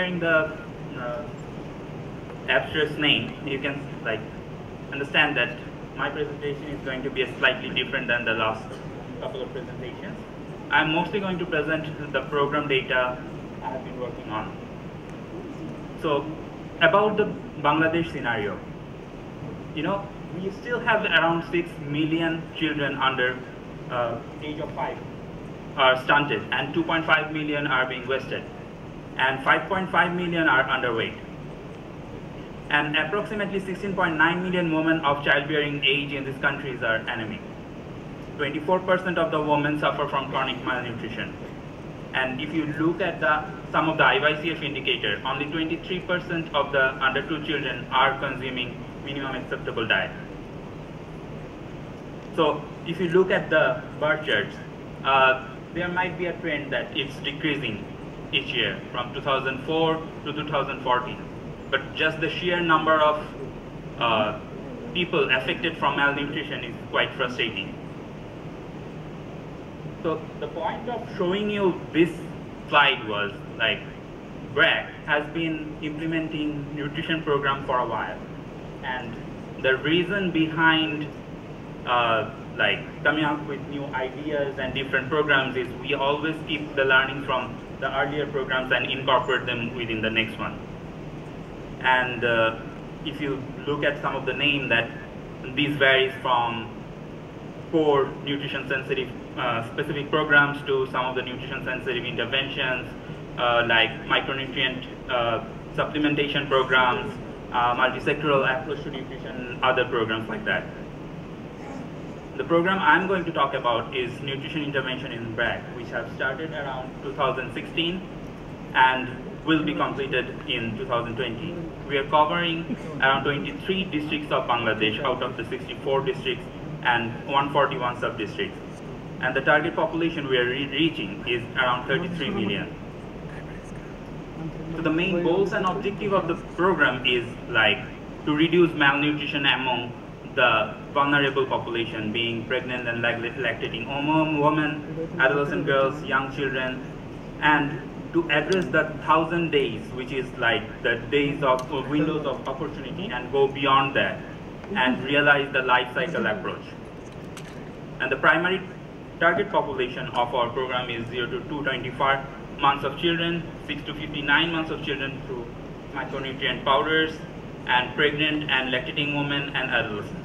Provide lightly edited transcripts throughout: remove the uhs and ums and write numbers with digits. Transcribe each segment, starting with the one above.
hearing the abstract name, you can understand that my presentation is going to be slightly different than the last couple of presentations. I'm mostly going to present the program data I have been working on. So, about the Bangladesh scenario, we still have around 6 million children under age of 5 are stunted, and 2.5 million are being wasted, and 5.5 million are underweight. And approximately 16.9 million women of childbearing age in these countries are anemic. 24% of the women suffer from chronic malnutrition. And if you look at some of the IYCF indicator, only 23% of the under 2 children are consuming minimum acceptable diet. So if you look at the bar charts, there might be a trend that it's decreasing each year from 2004 to 2014. But just the sheer number of people affected from malnutrition is quite frustrating. So the point of showing you this slide was BRAC has been implementing nutrition program for a while, and the reason behind coming up with new ideas and different programs is we always keep the learning from the earlier programs and incorporate them within the next one. And if you look at some of the name, that these varies from core nutrition sensitive specific programs to some of the nutrition sensitive interventions like micronutrient supplementation programs, multi-sectoral approach to nutrition, other programs like that. The program I'm going to talk about is nutrition intervention in BRAC, which have started around 2016 and will be completed in 2020. We are covering around 23 districts of Bangladesh out of the 64 districts and 141 sub-districts. And the target population we are reaching is around 33 million. So the main goals and objective of the program is to reduce malnutrition among the vulnerable population, being pregnant and lactating women, adolescent girls, young children, and to address the 1,000 days, which is the days of windows of opportunity, and go beyond that and realize the life cycle approach. And the primary target population of our program is 0 to 225 months of children, 6 to 59 months of children through micronutrient powders, and pregnant and lactating women and adolescents.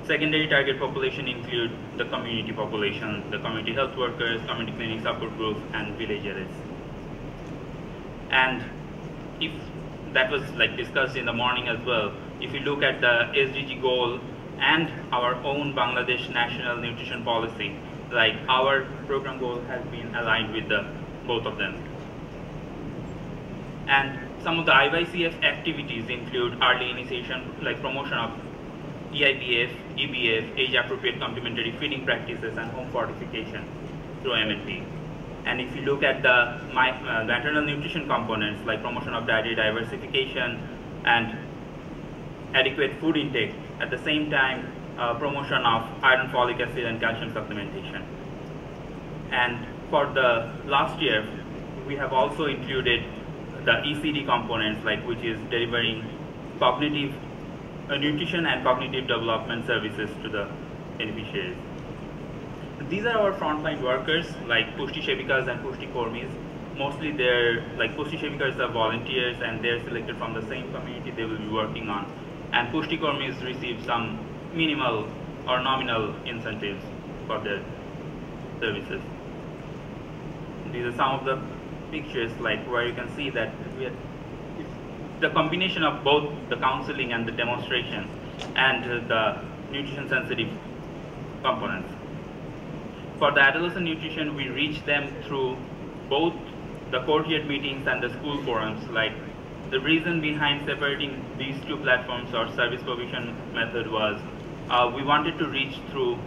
Secondary target population include the community population, the community health workers, community clinic support groups, and villagers. And if that was discussed in the morning as well, if you look at the SDG goal and our own Bangladesh national nutrition policy, our program goal has been aligned with both of them. And some of the IYCF activities include early initiation, promotion of EIBF, EBF, age-appropriate complementary feeding practices, and home fortification through MNP. And if you look at the maternal nutrition components, like promotion of dietary diversification and adequate food intake, at the same time, promotion of iron, folic acid, and calcium supplementation. And for the last year, we have also included the ECD components, which is delivering cognitive nutrition and cognitive development services to the beneficiaries. These are our frontline workers, like Pushti Shevikas and Pushti Kormis. Mostly they're Pushti Shevikas are volunteers, and they're selected from the same community they will be working on. And Pushti Kormis receive some minimal or nominal incentives for their services. These are some of the pictures where you can see that it's the combination of both the counseling and the demonstration and the nutrition sensitive components. For the adolescent nutrition, we reach them through both the courtyard meetings and the school forums. The reason behind separating these two platforms or service provision method was we wanted to reach through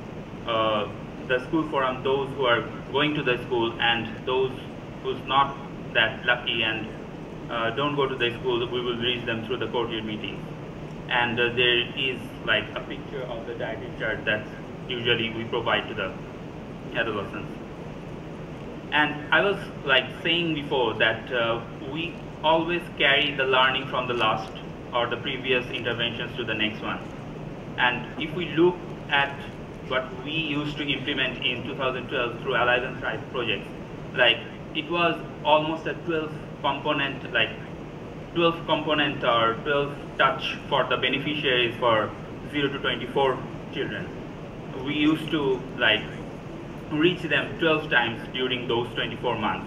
the school forum those who are going to the school, and those who's not that lucky and don't go to the school, we will reach them through the courtyard meetings. And there is a picture of the dietary chart that usually we provide to the adolescents. And I was saying before that always carry the learning from the last or the previous interventions to the next one. And if we look at what we used to implement in 2012 through Alive and Thrive projects, like it was almost a 12 component or 12 touch for the beneficiaries for 0 to 24 children. We used to reach them 12 times during those 24 months.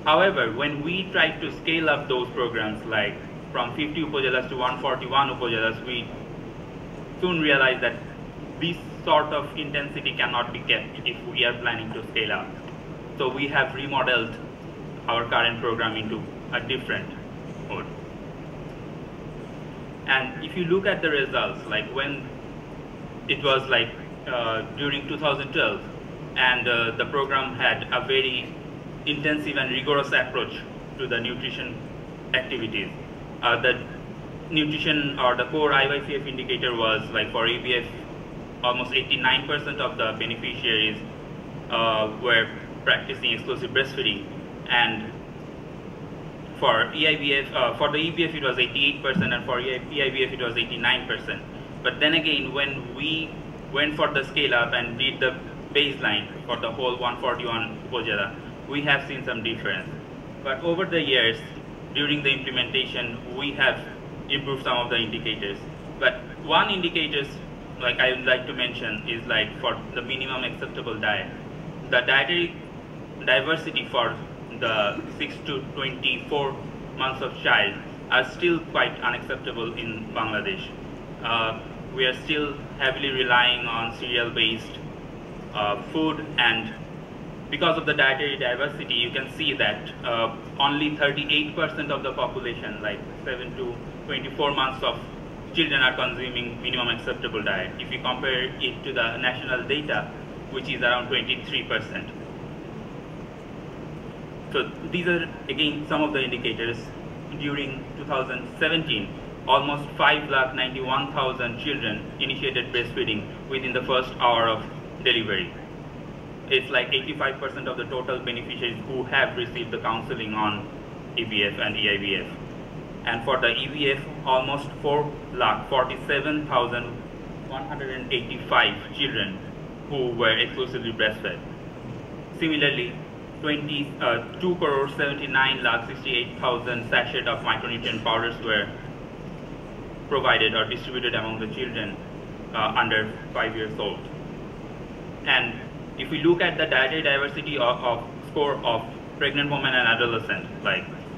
However, when we tried to scale up those programs, like from 50 upajalas to 141 upajalas, we soon realized that this sort of intensity cannot be kept if we are planning to scale up. So we have remodeled our current program into a different mode. And if you look at the results, like when it was during 2012, and the program had a very intensive and rigorous approach to the nutrition activities. The nutrition or the core IYCF indicator was for EBF, almost 89% of the beneficiaries were practicing exclusive breastfeeding, and for EIBF, for the EBF it was 88%, and for EIBF it was 89%. But then again, when we went for the scale up and did the baseline for the whole 141 upajala, we have seen some difference. But over the years, during the implementation, we have improved some of the indicators. But one indicators I would like to mention is for the minimum acceptable diet. The dietary diversity for the 6 to 24 months of child are still quite unacceptable in Bangladesh. We are still heavily relying on cereal-based food, and because of the dietary diversity, you can see that only 38% of the population, 7 to 24 months of children, are consuming minimum acceptable diet. If you compare it to the national data, which is around 23%. So these are again some of the indicators. During 2017, almost 591,000 children initiated breastfeeding within the first hour of delivery. It's 85% of the total beneficiaries who have received the counseling on EBF and EIBF. And for the EBF, almost 4,47,185 children who were exclusively breastfed. Similarly, 2,79,68,000 sachets of micronutrient powders were provided or distributed among the children under 5 years old. And if we look at the dietary diversity of score of pregnant women and adolescents,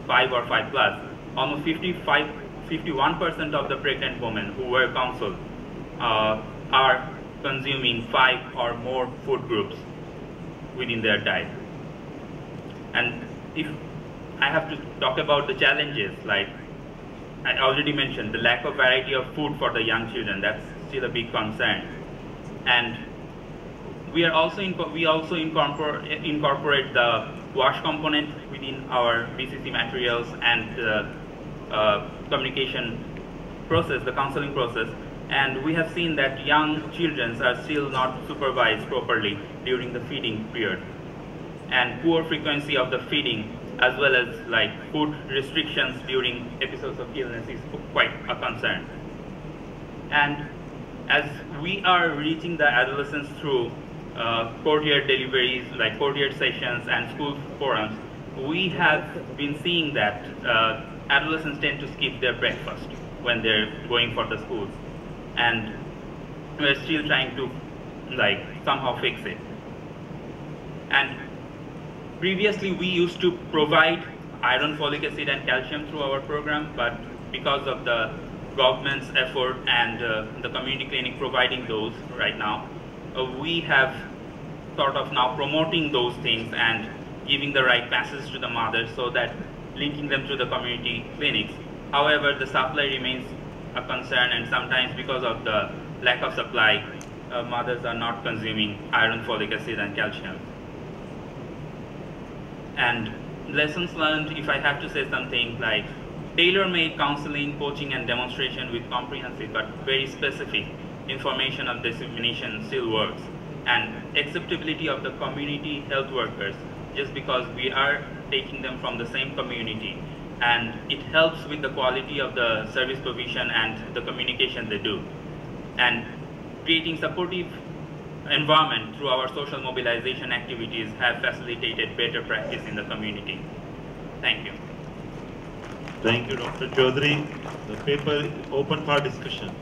5 or 5 plus, almost 51% of the pregnant women who were counseled are consuming 5 or more food groups within their diet. And if I have to talk about the challenges, I already mentioned the lack of variety of food for the young children, that's still a big concern. And we also incorporate the wash component within our BCC materials and the communication process, the counseling process. And we have seen that young children are still not supervised properly during the feeding period. And poor frequency of the feeding, as well as food restrictions during episodes of illness, is quite a concern. And as we are reaching the adolescents through courtyard deliveries, courtyard sessions and school forums, we have been seeing that adolescents tend to skip their breakfast when they're going for the schools. And we're still trying to somehow fix it. And previously we used to provide iron, folic acid and calcium through our program, but because of the government's effort and the community clinic providing those right now, we have sort of now promoting those things and giving the right passes to the mothers, so that linking them to the community clinics. However, the supply remains a concern, and sometimes because of the lack of supply, mothers are not consuming iron, folic acid and calcium. And lessons learned, if I have to say something, tailor-made counseling, coaching and demonstration with comprehensive but very specific information of dissemination still works. And acceptability of the community health workers, just because we are taking them from the same community, and it helps with the quality of the service provision and the communication they do. And creating supportive environment through our social mobilization activities have facilitated better practice in the community. Thank you. Thank you, Dr. Chowdhury. The paper is open for discussion.